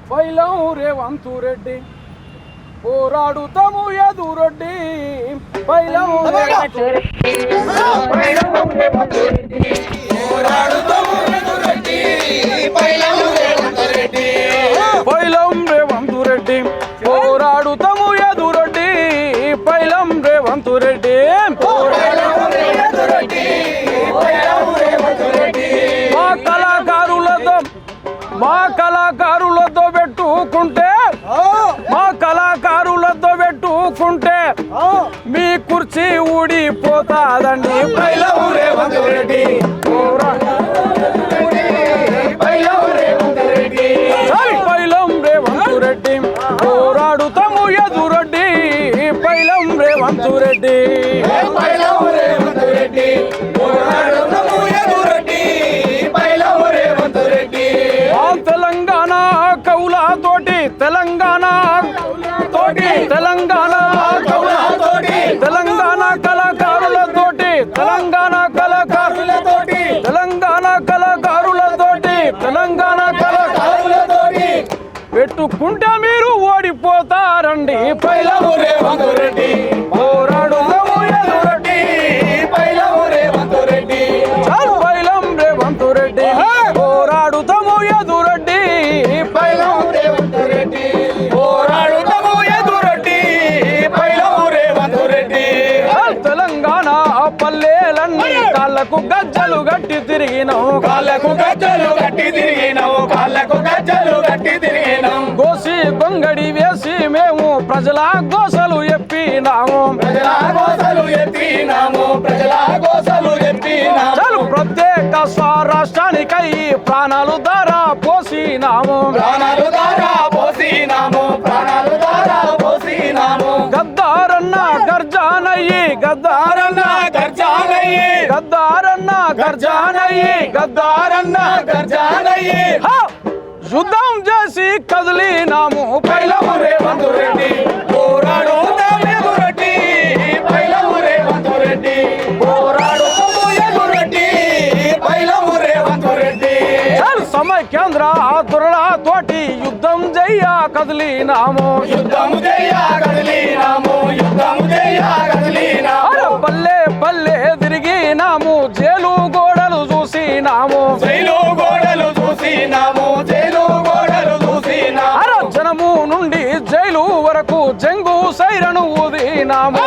పైలం రేవంత్ రెడ్డి పోరాడుతాము ఎదురొడ్డి పైలం రేవంత్ రెడ్డి పోరాడుతాము ఎదురొడ్డి పైలం రేవంత్ రెడ్డి పైలం రేవంత్ రెడ్డి పోరాడుతాము ఎదురొడ్డి పైలం రేవంత్ రెడ్డి మా కళాకారులతో పెట్టుకుంటే మీ కుర్చీ ఊడిపోతాదండి పైలం రేవంత్ రెడ్డి పైలం రేవంత్ రెడ్డి పోరాడుతాము ఎదురొడ్డి పైలం రేవంత్ రెడ్డి తెలంగాణ కళాకారులతోటి పెట్టుకుంటే మీరు ఓడిపోతారండి పైలం రేవంత్ రెడ్డి పోరాడుతాము ఎదురొడ్డి పైలం రేవంత్ రెడ్డి పైలం రేవంత్ రెడ్డి పోరాడుతాము ఎదురొడ్డి పైలం రేవంత్ రెడ్డి పోరాడుతాము ఎదురొడ్డి పైలం రేవంత్ రెడ్డి తెలంగాణ పల్లెలన్నీ కాళ్ళకు గజ్జలు గట్టి తిరిగినావు గోసి గొంగడి వేసి మేము ప్రజల గోసలు ఎప్పినాము చలు ప్రత్యేక స్వరాష్ట్రానికై ప్రాణాలు ధారా పోసినాము గద్దారన్న గర్జానయ్యి యుద్ధం చేసి కదిలినాము పైలం రేవంత్ రెడ్డి పోరాడుతాము ఎదురొడ్డి పైలం రేవంత్ రెడ్డి పోరాడుతాము ఎదురొడ్డి పైలం రేవంత్ రెడ్డి సమైక్యాంధ్ర తోటి యుద్ధం చెయ్య కదిలినాము పల్లె పల్లె తిరిగినాము జైలు గోడలు చూసినాము జనము నుండి జైలు వరకు జంగు సైరను ఊదినాము